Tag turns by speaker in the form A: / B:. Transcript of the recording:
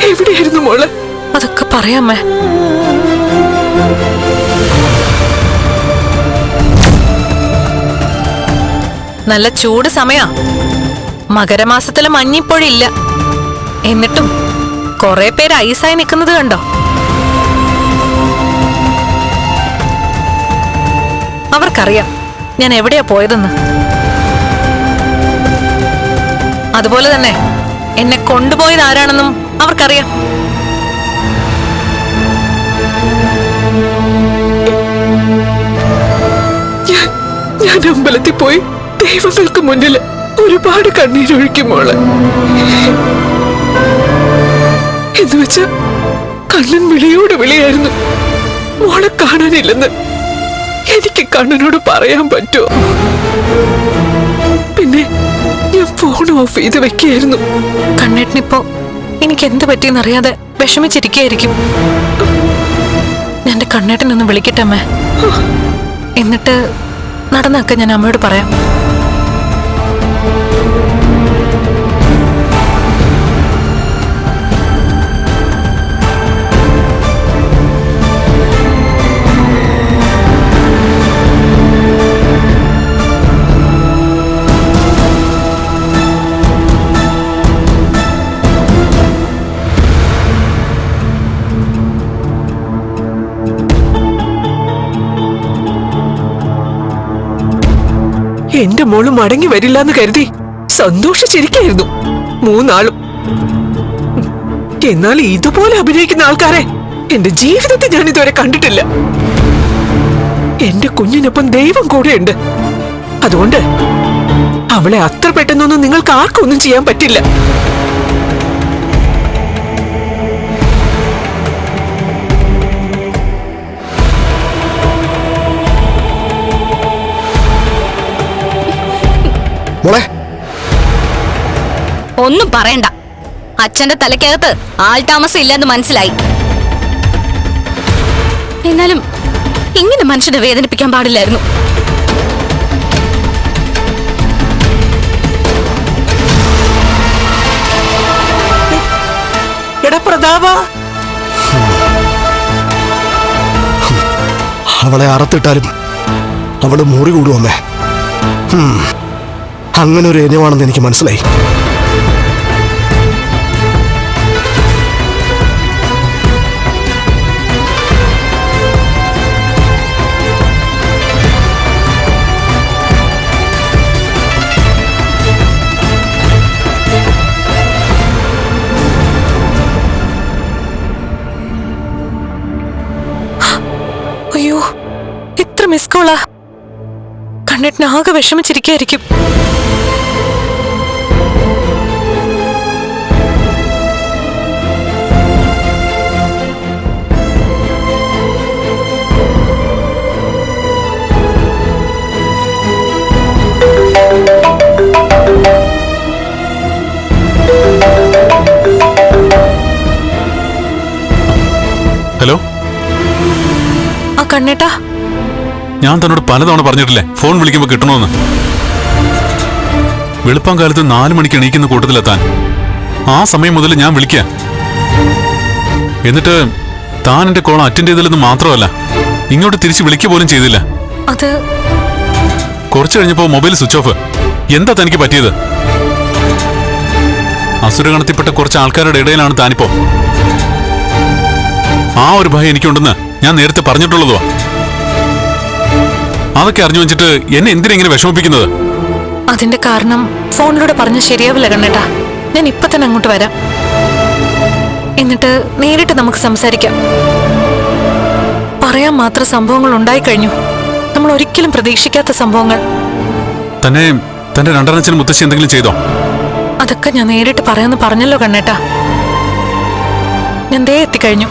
A: എവിടെയായിരുന്നു മോള്?
B: അതൊക്കെ പറയാമേ. നല്ല ചൂട് സമയാ. മകരമാസത്തിലെ മഞ്ഞിപ്പൊഴിയില്ല. എന്നിട്ടും കുറെ പേര് ഐസായി നിൽക്കുന്നത് കണ്ടോ? അവർക്കറിയാം ഞാൻ എവിടെയാ പോയതെന്ന്. അതുപോലെ തന്നെ എന്നെ കൊണ്ടുപോയത് ആരാണെന്നും അവർക്കറിയാം.
A: ഞാൻ അമ്പലത്തിൽ പോയി ദൈവങ്ങൾക്ക് മുന്നിൽ ഒരുപാട് കണ്ണീരൊഴുക്കും മോളെ. എന്നുവെച്ച കണ്ണൻ വിളിയോട് വിളിയായിരുന്നു. മോളെ കാണാനില്ലെന്ന് എനിക്ക് കണ്ണനോട് പറയാൻ പറ്റുമോ? പിന്നെ ഞാൻ ഫോൺ ഓഫ് ചെയ്ത് വെക്കുകയായിരുന്നു.
B: കണ്ണേട്ടനിപ്പോ എനിക്ക് എന്ത് പറ്റിയെന്നറിയാതെ വിഷമിച്ചിരിക്കുകയായിരിക്കും. എന്റെ കണ്ണേട്ടനൊന്ന് വിളിക്കട്ടെ അമ്മേ. എന്നിട്ട് നടന്നൊക്കെ ഞാൻ അമ്മയോട് പറയാം.
A: എന്റെ മോള് മടങ്ങി വരില്ല എന്ന് കരുതി സന്തോഷിച്ചിരിക്കായിരുന്നു 3 നാളും. എന്നാൽ ഇതുപോലെ അഭിനയിക്കുന്ന ആൾക്കാരെ എന്റെ ജീവിതത്തിൽ ഞാൻ ഇതുവരെ കണ്ടിട്ടില്ല. എന്റെ കുഞ്ഞിനൊപ്പം ദൈവം കൂടെയുണ്ട്. അതുകൊണ്ട് അവളെ അത്ര പെട്ടെന്നൊന്നും നിങ്ങൾക്ക് ആർക്കൊന്നും ചെയ്യാൻ പറ്റില്ല.
C: ഒന്നും പറയണ്ട. അച്ഛന്റെ തലയ്ക്കകത്ത് ആൾതാമസം ഇല്ലെന്ന് മനസ്സിലായി. എന്നാലും ഇങ്ങനെ മനുഷ്യനെ വേദനിപ്പിക്കാൻ പാടില്ലായിരുന്നു.
A: എടാ പ്രതാപ,
D: അവളെ അറത്തിട്ടാലും അവള് മുറി കൂടുവമ്മേ. അങ്ങനെ ഒരു ഇനമാണെന്ന് എനിക്ക് മനസ്സിലായി.
B: അയ്യോ, എത്ര മിസ് കോളാ. കണ്ണേട്ടന് ആകെ വിഷമിച്ചിരിക്കായിരിക്കും.
E: ഹലോ,
B: ആ കണ്ണേട്ടാ,
E: ഞാൻ തന്നോട് പലതവണ പറഞ്ഞിട്ടില്ലേ ഫോൺ വിളിക്കുമ്പോ കിട്ടണമെന്ന്. വെളുപ്പം കാലത്ത് 4 മണിക്ക് എണീക്കുന്ന കൂട്ടത്തിലെത്താൻ ആ സമയം മുതൽ ഞാൻ വിളിക്കുക. എന്നിട്ട് താൻ എന്റെ കോൾ അറ്റൻഡ് ചെയ്തില്ലെന്ന് മാത്രമല്ല, ഇങ്ങോട്ട് തിരിച്ച് വിളിക്കുക പോലും ചെയ്തില്ല.
B: അത്
E: കുറച്ചു കഴിഞ്ഞപ്പോ മൊബൈൽ സ്വിച്ച് ഓഫ്. എന്താ തനിക്ക് പറ്റിയത്? അസുരഗണത്തിൽപ്പെട്ട കുറച്ച് ആൾക്കാരുടെ ഇടയിലാണ് താനിപ്പോ. ആ ഒരു ഭയം എനിക്കുണ്ടെന്ന് ഞാൻ നേരത്തെ പറഞ്ഞിട്ടുള്ളതോ. അതൊക്കെ അറിഞ്ഞു വെച്ചിട്ട് എന്നെ എന്തിനെങ്ങനെ വിഷമിപ്പിക്കുന്നത്?
B: അതിന്റെ കാരണം ഫോണിലൂടെ പറഞ്ഞ ശരിയാവില്ല കണ്ണേട്ടാ. ഞാൻ ഇപ്പൊ തന്നെ അങ്ങോട്ട് വരാം. എന്നിട്ട് നേരിട്ട് നമുക്ക് സംസാരിക്കാം. പറയാൻ മാത്രം സംഭവങ്ങൾ ഉണ്ടായിക്കഴിഞ്ഞു. നമ്മൾ ഒരിക്കലും പ്രതീക്ഷിക്കാത്ത സംഭവങ്ങൾ.
E: തന്നെ തന്റെ രണ്ടരച്ചനും മുത്തശ്ശി എന്തെങ്കിലും ചെയ്തോ?
B: അതൊക്കെ ഞാൻ നേരിട്ട് പറയാന്ന് പറഞ്ഞല്ലോ കണ്ണേട്ടാ. ഞാൻ ദേ എത്തിക്കഴിഞ്ഞു.